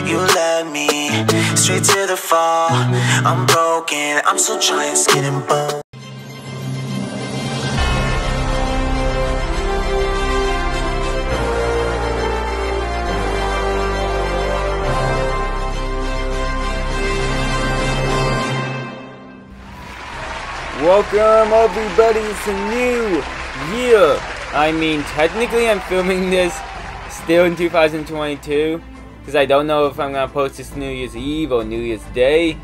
you led me straight to the fall. I'm broken, I'm still trying, skin and bone. Welcome everybody, it's a new year. I mean, technically I'm filming this still in 2022 because I don't know if I'm gonna post this New Year's Eve or New Year's Day,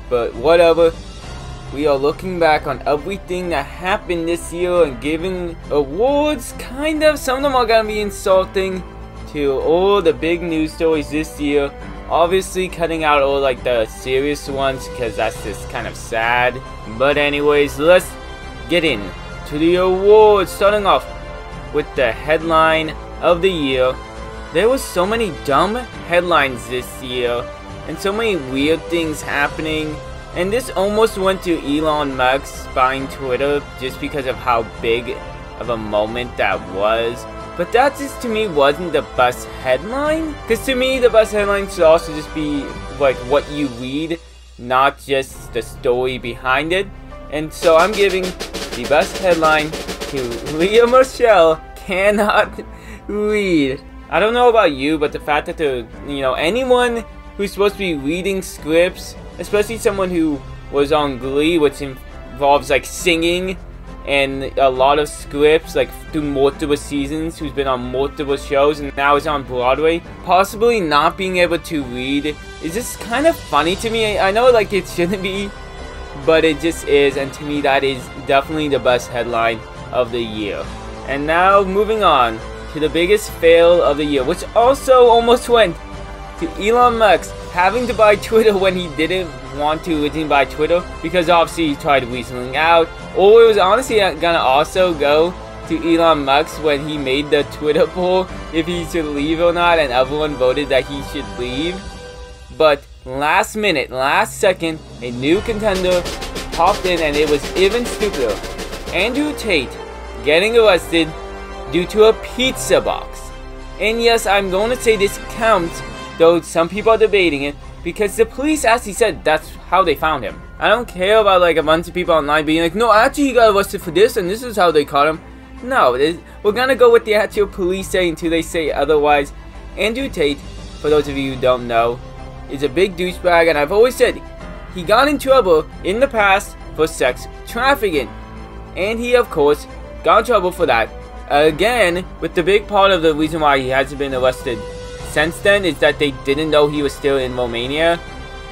but whatever. We are looking back on everything that happened this year and giving awards, kind of. Some of them are gonna be insulting to all the big news stories this year. Obviously cutting out all like the serious ones because that's just kind of sad. But anyways, let's get in to the awards, starting off with the headline of the year. There was so many dumb headlines this year and so many weird things happening, and this almost went to Elon Musk buying Twitter just because of how big of a moment that was. But that just to me wasn't the best headline, because to me the best headline should also just be like what you read, not just the story behind it. And so I'm giving the best headline to Lea Michele cannot read. I don't know about you, but the fact that anyone who's supposed to be reading scripts, especially someone who was on Glee, which involves like singing and a lot of scripts like through multiple seasons, who's been on multiple shows and now is on Broadway, possibly not being able to read is just kind of funny to me. I know like it shouldn't be, but it just is, and to me that is definitely the best headline of the year. And now moving on to the biggest fail of the year, which also almost went to Elon Musk having to buy Twitter when he didn't want to originally buy Twitter, because obviously he tried weaseling out. Or it was honestly gonna also go to Elon Musk when he made the Twitter poll if he should leave or not, and everyone voted that he should leave. But last minute, last second, a new contender popped in, and it was even stupider. Andrew Tate getting arrested due to a pizza box. And yes, I'm going to say this counts, though some people are debating it, because the police actually said that's how they found him. I don't care about like a bunch of people online being like, no, actually he got arrested for this and this is how they caught him. No, we're gonna go with the actual police saying until they say otherwise. Andrew Tate, for those of you who don't know, is a big douchebag, and I've always said he got in trouble in the past for sex trafficking. And he, of course, got in trouble for that again, with the big part of the reason why he hasn't been arrested since then is that they didn't know he was still in Romania.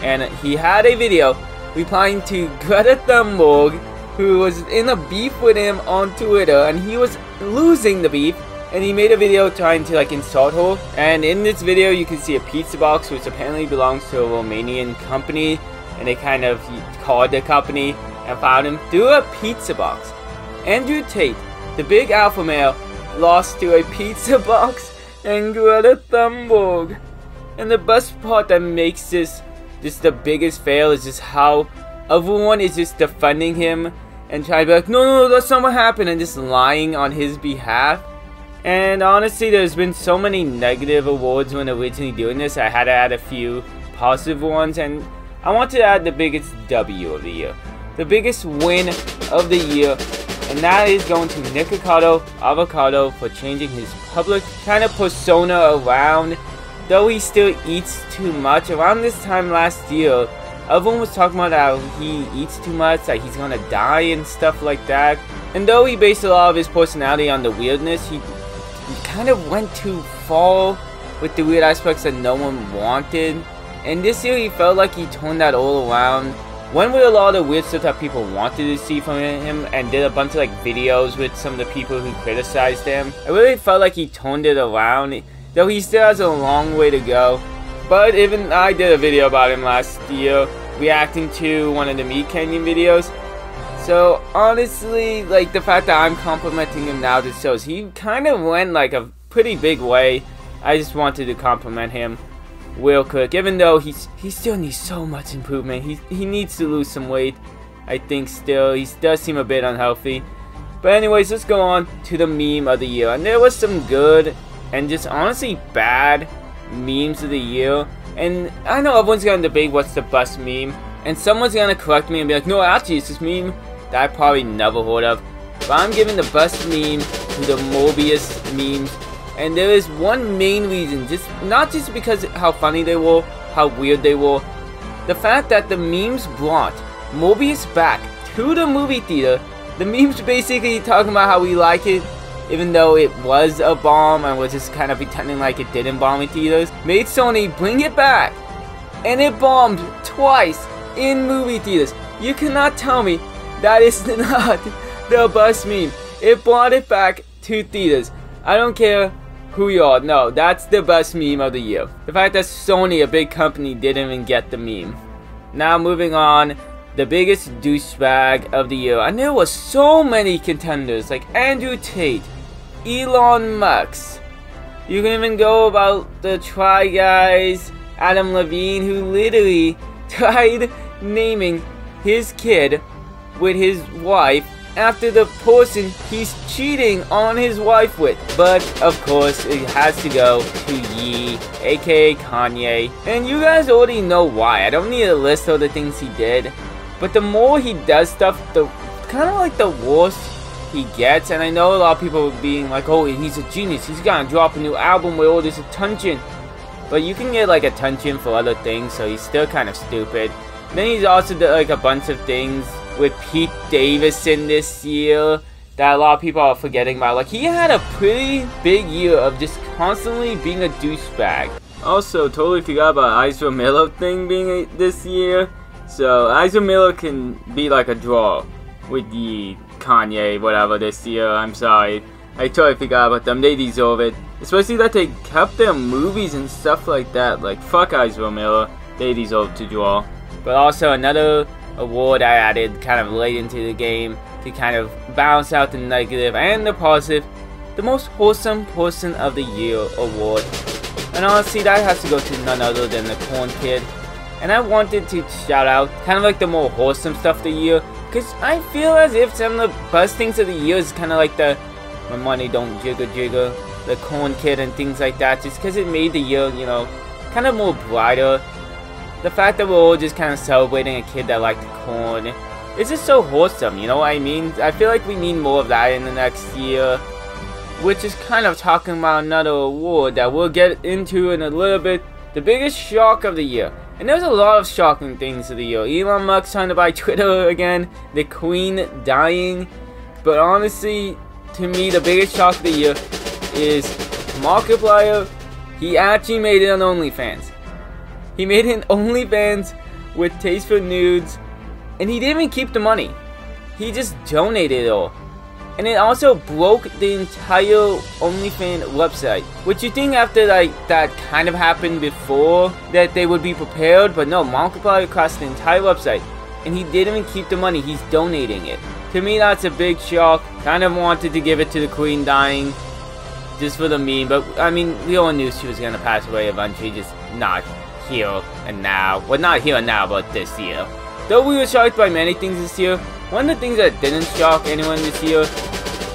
And he had a video replying to Greta Thunberg, who was in a beef with him on Twitter, and he was losing the beef, and he made a video trying to like insult her. And in this video you can see a pizza box which apparently belongs to a Romanian company, and they kind of called the company and found him through a pizza box. Andrew Tate, the big alpha male, lost to a pizza box and Greta Thunberg. And the best part that makes this just the biggest fail is just how everyone is just defending him and trying to be like, no, that's not what happened, and just lying on his behalf. And honestly, there's been so many negative awards when originally doing this. I had to add a few positive ones, and I want to add the biggest W of the year, the biggest win of the year, and that is going to Nikocado Avocado for changing his public kind of persona around. Though he still eats too much, around this time last year, everyone was talking about how he eats too much, that he's gonna die and stuff like that. And though he based a lot of his personality on the weirdness, he kind of went too far with the weird aspects that no one wanted. And this year he felt like he turned that all around. Went with a lot of weird stuff that people wanted to see from him, and did a bunch of like videos with some of the people who criticized him. I really felt like he turned it around, though he still has a long way to go. But even I did a video about him last year, reacting to one of the Meat Canyon videos. So honestly, like the fact that I'm complimenting him now just shows he kind of went like a pretty big way. I just wanted to compliment him real quick, even though he still needs so much improvement. He needs to lose some weight. I think still he does seem a bit unhealthy. But anyways, let's go on to the meme of the year. And there was some good and just honestly bad memes of the year. And I know everyone's gonna debate what's the best meme, and someone's gonna correct me and be like, no, actually it's this meme that I probably never heard of. But I'm giving the best meme to the Morbius memes. And there is one main reason, not just because how funny they were, how weird they were. The fact that the memes brought Morbius back to the movie theater. The memes basically talking about how we like it, even though it was a bomb and we're just kind of pretending like it didn't bomb in theaters. Made Sony bring it back. And it bombed twice in movie theaters. You cannot tell me that is not the best meme. It brought it back to theaters. I don't care who you are. No, that's the best meme of the year. The fact that Sony, a big company, didn't even get the meme. Now moving on, the biggest douchebag of the year. And there was so many contenders like Andrew Tate, Elon Musk. You can even go about the Try Guys, Adam Levine, who literally tried naming his kid with his wife after the person he's cheating on his wife with. But of course it has to go to Ye, aka Kanye, and you guys already know why. I don't need a list of the things he did, but the more he does stuff, the kind of like the worse he gets. And I know a lot of people being like, oh, he's a genius, he's gonna drop a new album with all this attention. But you can get like attention for other things, so he's still kind of stupid. Then he's also did like a bunch of things with Pete Davidson this year that a lot of people are forgetting about. Like, he had a pretty big year of just constantly being a douchebag. Also, totally forgot about Ezra Miller thing being this year. So Ezra Miller can be like a draw with the Kanye, whatever, this year. I'm sorry, I totally forgot about them. They deserve it, especially that they kept their movies and stuff like that. Like, fuck Ezra Miller, they deserve to draw. But also another award I added kind of late into the game to kind of balance out the negative and the positive. The most wholesome person of the year award. And honestly, that has to go to none other than the Corn Kid. And I wanted to shout out kind of like the more wholesome stuff of the year, because I feel as if some of the best things of the year is kind of like the my money don't jigger jigger, the Corn Kid and things like that, just because it made the year, you know, kind of more brighter. The fact that we're all just kind of celebrating a kid that liked corn, it's just so wholesome, you know what I mean? I feel like we need more of that in the next year, which is kind of talking about another award that we'll get into in a little bit. The biggest shock of the year. And there's a lot of shocking things of the year. Elon Musk trying to buy Twitter again, the Queen dying. But honestly, to me, the biggest shock of the year is Markiplier. He actually made it on OnlyFans. He made an OnlyFans with taste for nudes, and he didn't even keep the money. He just donated it all. And it also broke the entire OnlyFans website. Which you think after like that kind of happened before that they would be prepared, but no, Markiplier crashed the entire website. And he didn't even keep the money, he's donating it. To me, that's a big shock. Kind of wanted to give it to the Queen dying, just for the meme, but I mean, we all knew she was gonna pass away eventually, just not here and now. Well, not here and now, but this year. Though we were shocked by many things this year, one of the things that didn't shock anyone this year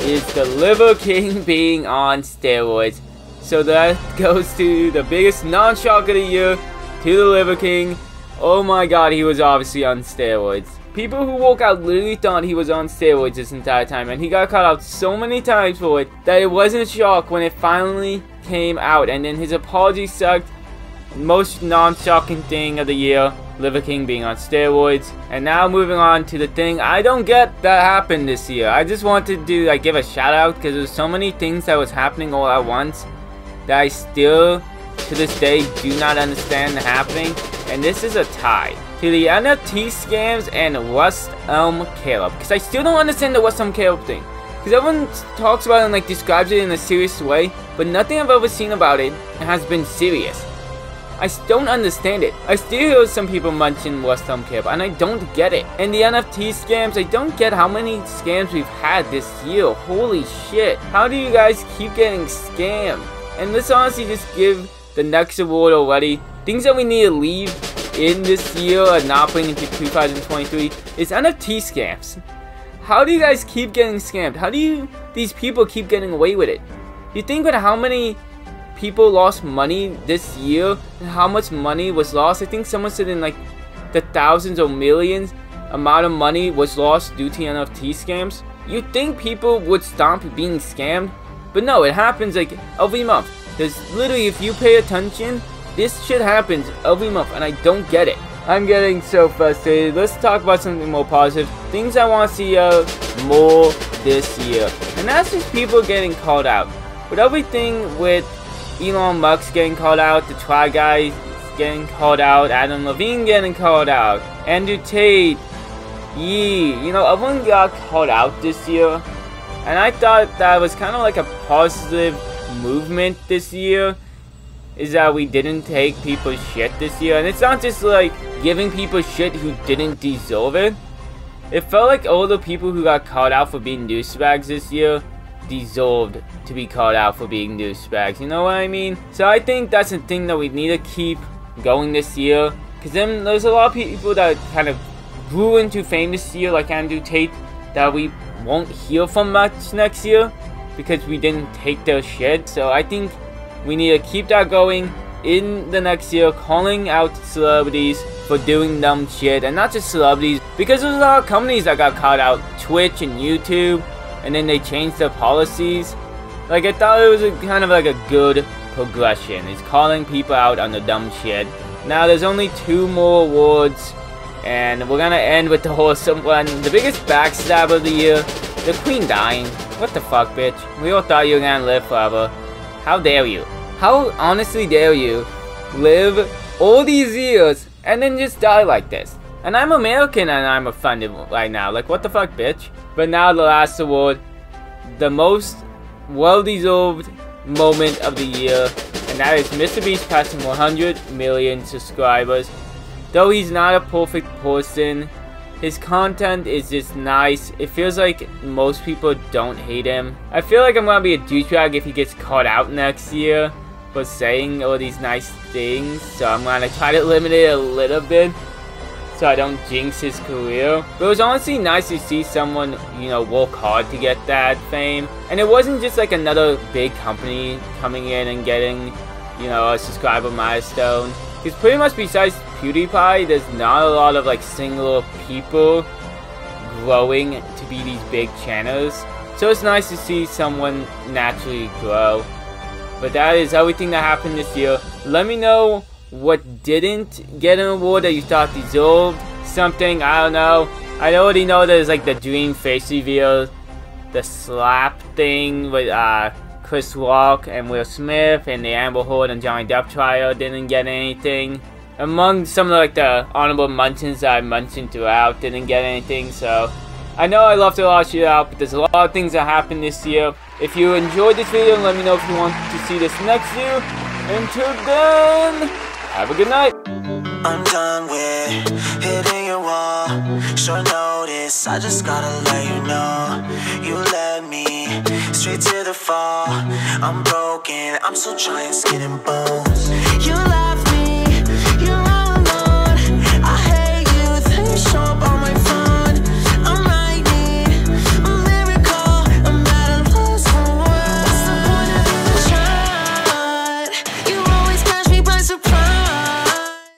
is the Liver King being on steroids. So that goes to the biggest non-shock of the year, to the Liver King. Oh my god, he was obviously on steroids. People who woke out literally thought he was on steroids this entire time, and he got caught out so many times for it that it wasn't a shock when it finally came out. And then his apology sucked. Most non-shocking thing of the year, Liver King being on steroids. And now moving on to the thing I don't get that happened this year. I just wanted to like give a shout out because there's so many things that was happening all at once that I still to this day do not understand happening. And this is a tie to the NFT scams and West Elm Caleb, because I still don't understand the West Elm Caleb thing. Because everyone talks about it and like describes it in a serious way, but nothing I've ever seen about it has been serious. I don't understand it. I still hear some people mention West Elm Caleb, and I don't get it. And the NFT scams, I don't get how many scams we've had this year. Holy shit. How do you guys keep getting scammed? And let's honestly just give the next award already. Things that we need to leave in this year and not bring into 2023 is NFT scams. How do you guys keep getting scammed? How do these people keep getting away with it? You think with how many people lost money this year and how much money was lost. I think someone said in like the thousands or millions amount of money was lost due to NFT scams. You'd think people would stop being scammed, but no, it happens like every month. There's literally, if you pay attention, this shit happens every month and I don't get it. I'm getting so frustrated. Let's talk about something more positive. Things I want to see more this year. And that's just people getting called out. With everything with Elon Musk getting called out, the Try Guys getting called out, Adam Levine getting called out, Andrew Tate, Yee, you know, everyone got called out this year. And I thought that was kind of like a positive movement this year. Is that we didn't take people's shit this year. And it's not just like giving people shit who didn't deserve it. It felt like all the people who got called out for being douchebags this year deserved to be called out for being douchebags. You know what I mean? So I think that's a thing that we need to keep going this year. Because then there's a lot of people that kind of grew into fame this year, like Andrew Tate, that we won't hear from much next year because we didn't take their shit. So I think we need to keep that going in the next year, calling out celebrities for doing dumb shit. And not just celebrities, because there's a lot of companies that got caught out, Twitch and YouTube, and then they changed their policies. Like, I thought it was kind of like a good progression. It's calling people out on the dumb shit. Now there's only 2 more awards, and we're gonna end with the wholesome one. The biggest backstab of the year, the Queen dying. What the fuck, bitch? We all thought you were gonna live forever. How dare you? How honestly dare you live all these years and then just die like this? And I'm American and I'm offended right now. Like, what the fuck, bitch? But now the last award, the most well-deserved moment of the year, and that is Mr. Beast passing 100 million subscribers. Though he's not a perfect person, his content is just nice. It feels like most people don't hate him. I feel like I'm gonna be a douchebag if he gets caught out next year for saying all these nice things. So I'm gonna try to limit it a little bit so I don't jinx his career. But it was honestly nice to see someone, you know, work hard to get that fame. And it wasn't just like another big company coming in and getting, you know, a subscriber milestone. Because pretty much besides PewDiePie, there's not a lot of like singular people growing to be these big channels. So it's nice to see someone naturally grow. But that is everything that happened this year. Let me know what didn't get an award that you thought deserved something. I don't know. I already know there's like the Dream face reveal, the slap thing with Chris Rock and Will Smith, and the Amber Heard and Johnny Depp trial didn't get anything. Among some of like the honorable mentions that I mentioned throughout, didn't get anything. So I know I left a lot of shit out, but there's a lot of things that happened this year. If you enjoyed this video, let me know if you want to see this next year. Until then, have a good night. I'm done with hitting your wall. Short notice, I just gotta let you know. You led me straight to the fall. I'm broken, I'm still trying, skin and bones. You